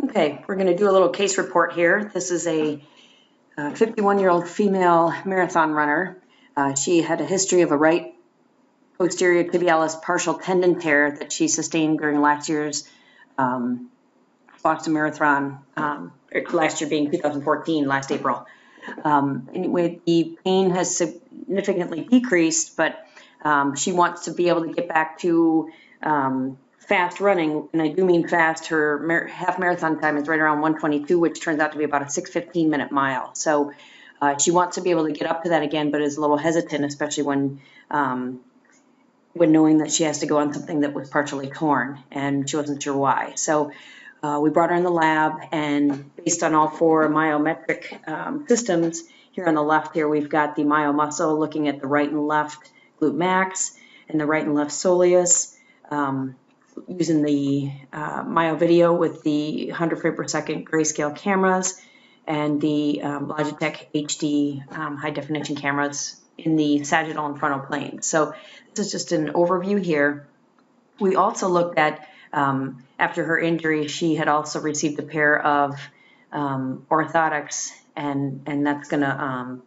Okay, we're going to do a little case report here. This is a 51-year-old female marathon runner. She had a history of a right posterior tibialis partial tendon tear that she sustained during last year's Boston Marathon, last year being 2014, last April. Anyway, the pain has significantly decreased, but she wants to be able to get back to fast running, and I do mean fast. Her half marathon time is right around 1:22, which turns out to be about a 6:15-minute mile. So she wants to be able to get up to that again, but is a little hesitant, especially when knowing that she has to go on something that was partially torn, and she wasn't sure why. So we brought her in the lab, and based on all four myometric systems, here on the left here, we've got the myomuscle looking at the right and left glute max and the right and left soleus, using the myovideo with the 100 frame per second grayscale cameras and the Logitech HD high definition cameras in the sagittal and frontal planes. So this is just an overview here. We also looked at, after her injury, she had also received a pair of orthotics, and that's going to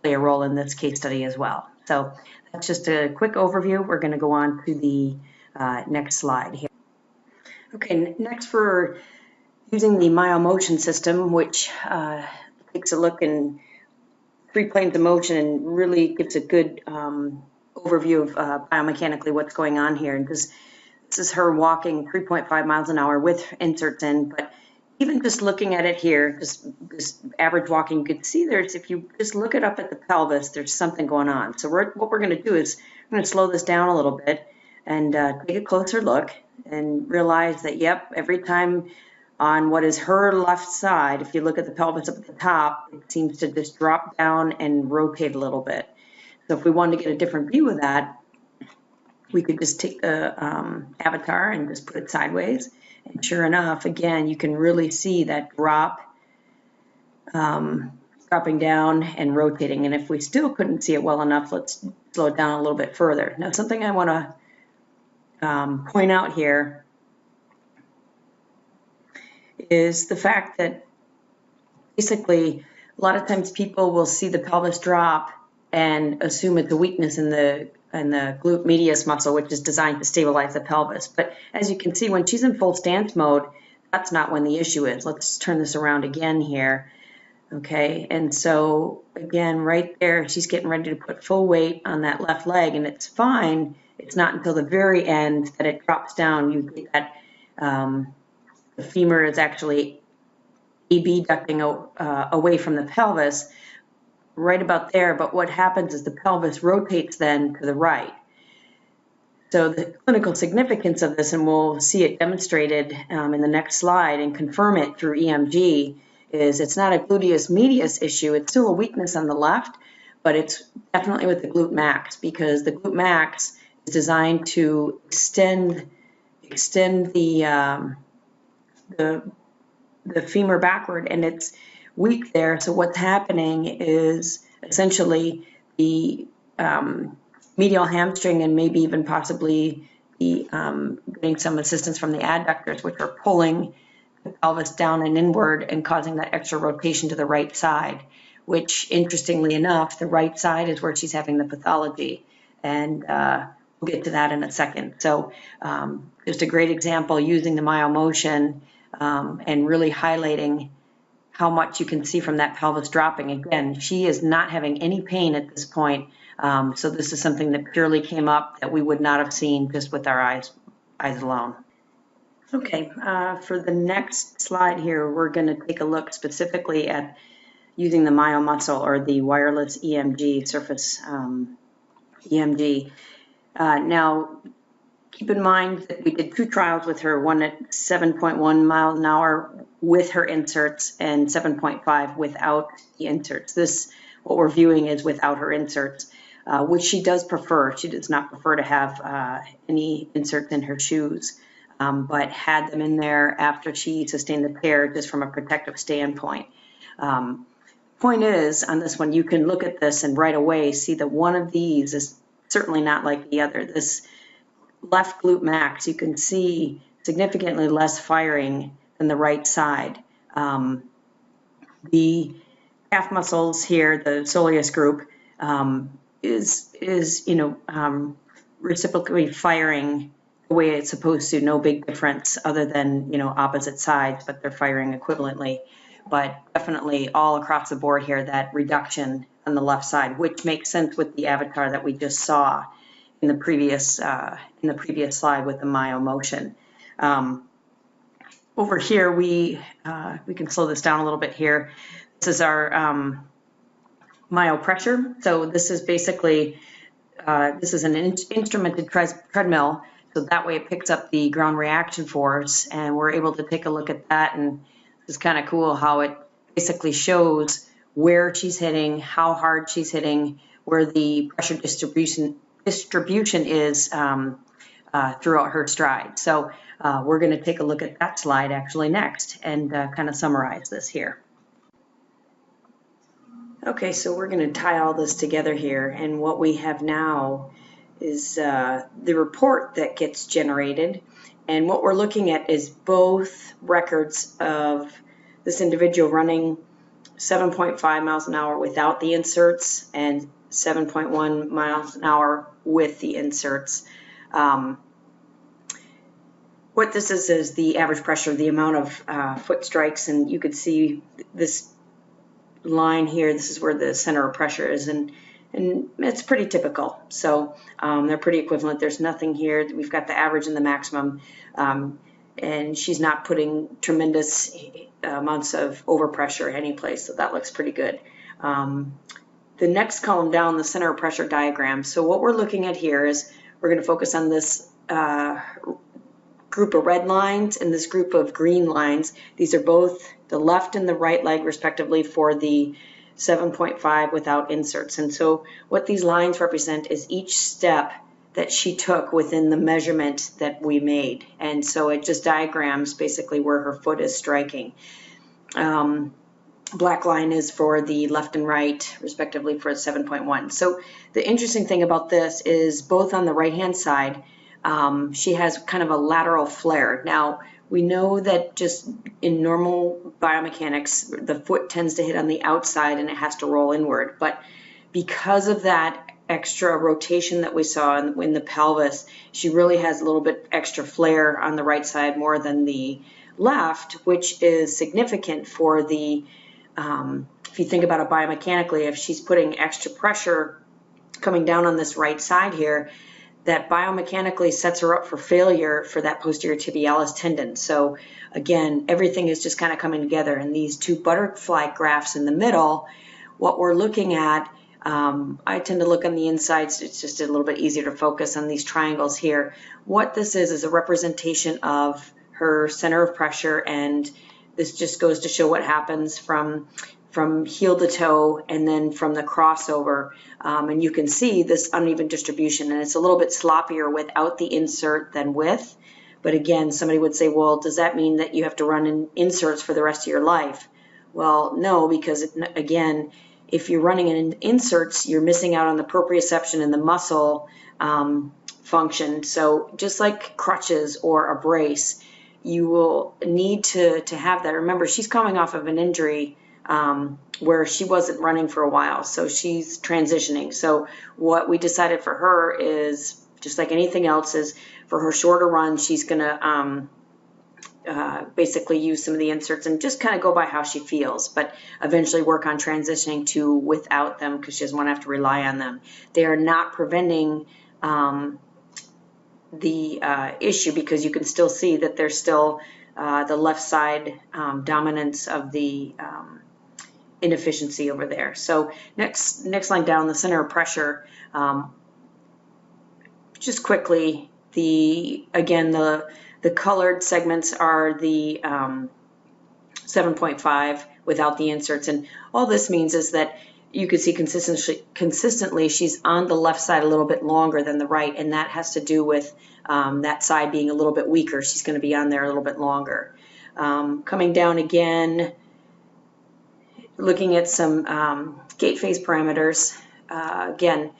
play a role in this case study as well. So that's just a quick overview. We're going to go on to the next slide here. Okay, next for using the myomotion system, which takes a look in 3 planes of motion and really gives a good overview of biomechanically what's going on here. And this is her walking 3.5 miles an hour with inserts in, but even just looking at it here, just average walking, you could see there's, if you just look it up at the pelvis, there's something going on. So what we're going to do is we're going to slow this down a little bit and take a closer look and realize that, yep, every time on what is her left side, if you look at the pelvis up at the top, it seems to just drop down and rotate a little bit. So if we wanted to get a different view of that, we could just take the avatar and just put it sideways. And sure enough, again, you can really see that drop, dropping down and rotating. And if we still couldn't see it well enough, let's slow it down a little bit further. Now, something I want to point out here is the fact that basically a lot of times people will see the pelvis drop and assume it's a weakness in the glute medius muscle, which is designed to stabilize the pelvis. But as you can see, when she's in full stance mode, that's not when the issue is. Let's turn this around again here. Okay, and so again, right there, she's getting ready to put full weight on that left leg, and it's fine. It's not until the very end that it drops down. You get that the femur is actually abducting away from the pelvis, right about there, but what happens is the pelvis rotates then to the right. So the clinical significance of this, and we'll see it demonstrated in the next slide and confirm it through EMG, is it's not a gluteus medius issue. It's still a weakness on the left, but it's definitely with the glute max, because the glute max is designed to extend the femur backward, and it's weak there. So what's happening is essentially the medial hamstring, and maybe even possibly the getting some assistance from the adductors, which are pulling the pelvis down and inward and causing that extra rotation to the right side, which, interestingly enough, the right side is where she's having the pathology, and we'll get to that in a second. So just a great example using the myomotion and really highlighting how much you can see from that pelvis dropping. Again, she is not having any pain at this point, so this is something that purely came up that we would not have seen just with our eyes alone. Okay, for the next slide here, we're going to take a look specifically at using the myomuscle, or the wireless EMG, surface EMG. Now, keep in mind that we did 2 trials with her, one at 7.1 miles an hour with her inserts and 7.5 without the inserts. This, what we're viewing, is without her inserts, which she does prefer. She does not prefer to have any inserts in her shoes, but had them in there after she sustained the tear, just from a protective standpoint. Point is, on this one, you can look at this and right away see that one of these is certainly not like the other. This left glute max, you can see significantly less firing than the right side. The calf muscles here, the soleus group, is reciprocally firing the way it's supposed to. No big difference other than opposite sides, but they're firing equivalently. But definitely all across the board here, that reduction on the left side, which makes sense with the avatar that we just saw in the previous slide with the myomotion. Over here, we can slow this down a little bit here. This is our myopressure. So this is basically, this is an instrumented treadmill. So that way it picks up the ground reaction force, and we're able to take a look at that. And it's kind of cool how it basically shows where she's hitting, how hard she's hitting, where the pressure distribution is throughout her stride. So we're going to take a look at that slide actually next and kind of summarize this here. Okay, so we're going to tie all this together here, and what we have now is the report that gets generated, and what we're looking at is both records of this individual running 7.5 miles an hour without the inserts and 7.1 miles an hour with the inserts. What this is the average pressure, the amount of foot strikes, and you could see this line here. This is where the center of pressure is, and it's pretty typical. So they're pretty equivalent. There's nothing here. We've got the average and the maximum, and she's not putting tremendous amounts of overpressure any place, so that looks pretty good. The next column down, the center of pressure diagram. So what we're looking at here is we're going to focus on this group of red lines and this group of green lines. These are both the left and the right leg respectively for the 7.5 without inserts. And so what these lines represent is each step that she took within the measurement that we made. And so it just diagrams basically where her foot is striking. Black line is for the left and right respectively for 7.1. So the interesting thing about this is both on the right hand side, she has kind of a lateral flare. Now, we know that just in normal biomechanics, the foot tends to hit on the outside and it has to roll inward. But because of that extra rotation that we saw in the pelvis, she really has a little bit extra flare on the right side more than the left, which is significant for the, if you think about it biomechanically, if she's putting extra pressure coming down on this right side here, that biomechanically sets her up for failure for that posterior tibialis tendon. So again, everything is just kind of coming together. And these two butterfly graphs in the middle, what we're looking at, I tend to look on the insides. It's just a little bit easier to focus on these triangles here. What this is a representation of her center of pressure, and this just goes to show what happens from heel to toe and then from the crossover. And you can see this uneven distribution, and it's a little bit sloppier without the insert than with. But again, somebody would say, well, does that mean that you have to run in inserts for the rest of your life? Well, no, because again, if you're running in inserts, you're missing out on the proprioception and the muscle function. So just like crutches or a brace, you will need to have that. Remember, she's coming off of an injury where she wasn't running for a while, so she's transitioning. So what we decided for her is, just like anything else, is for her shorter run, she's going to basically use some of the inserts and just kind of go by how she feels, but eventually work on transitioning to without them because she doesn't want to have to rely on them. They are not preventing the issue, because you can still see that there's still the left side dominance of the inefficiency over there. So next line down, the center of pressure, just quickly, again the colored segments are the 7.5 without the inserts, and all this means is that you can see consistently she's on the left side a little bit longer than the right, and that has to do with that side being a little bit weaker. She's going to be on there a little bit longer. Coming down again, looking at some gait phase parameters, again,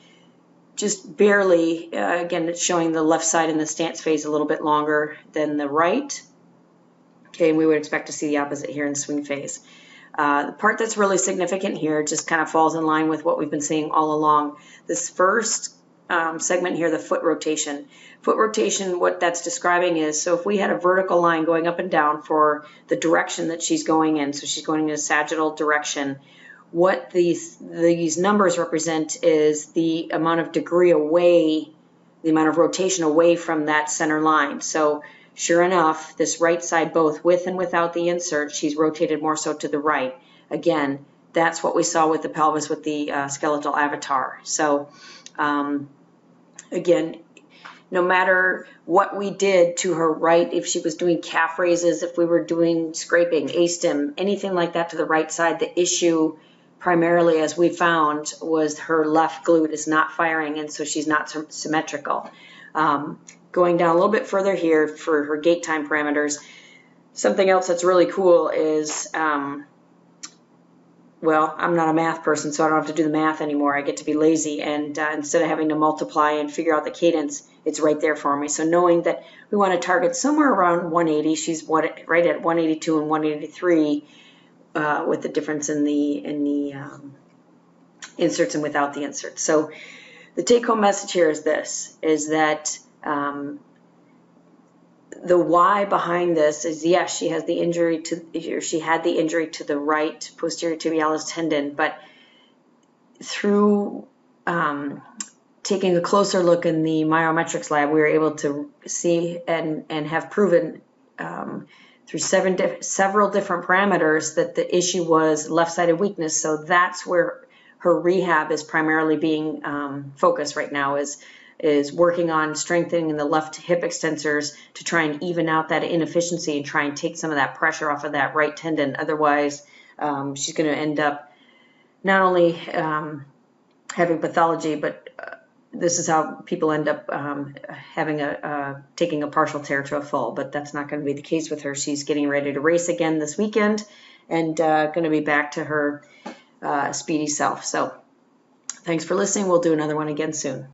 just barely, again, it's showing the left side in the stance phase a little bit longer than the right. Okay, and we would expect to see the opposite here in swing phase. The part that's really significant here just kind of falls in line with what we've been seeing all along. This first segment here, the foot rotation. Foot rotation, what that's describing is, so if we had a vertical line going up and down for the direction that she's going in, so she's going in a sagittal direction, what these numbers represent is the amount of degree away, the amount of rotation away from that center line. So sure enough, this right side, both with and without the insert, she's rotated more so to the right. Again, that's what we saw with the pelvis with the skeletal avatar. So again, no matter what we did to her right, if she was doing calf raises, if we were doing scraping, A-stim, anything like that to the right side, the issue primarily, as we found, was her left glute is not firing, and so she's not symmetrical. Going down a little bit further here for her gait time parameters, something else that's really cool is, well, I'm not a math person, so I don't have to do the math anymore. I get to be lazy, and instead of having to multiply and figure out the cadence, it's right there for me. So knowing that we want to target somewhere around 180, she's right at 182 and 183 with the difference in the inserts and without the inserts. So the take-home message here is this, is that the why behind this is, yes, she has the injury to, or she had the injury to the right posterior tibialis tendon, but through taking a closer look in the myometrics lab, we were able to see and have proven through several different parameters that the issue was left-sided weakness. So that's where her rehab is primarily being focused right now, is working on strengthening the left hip extensors to try and even out that inefficiency and try and take some of that pressure off of that right tendon. Otherwise, she's going to end up not only having pathology, but this is how people end up having taking a partial tear to a full. But that's not going to be the case with her. She's getting ready to race again this weekend and going to be back to her speedy self. So thanks for listening. We'll do another one again soon.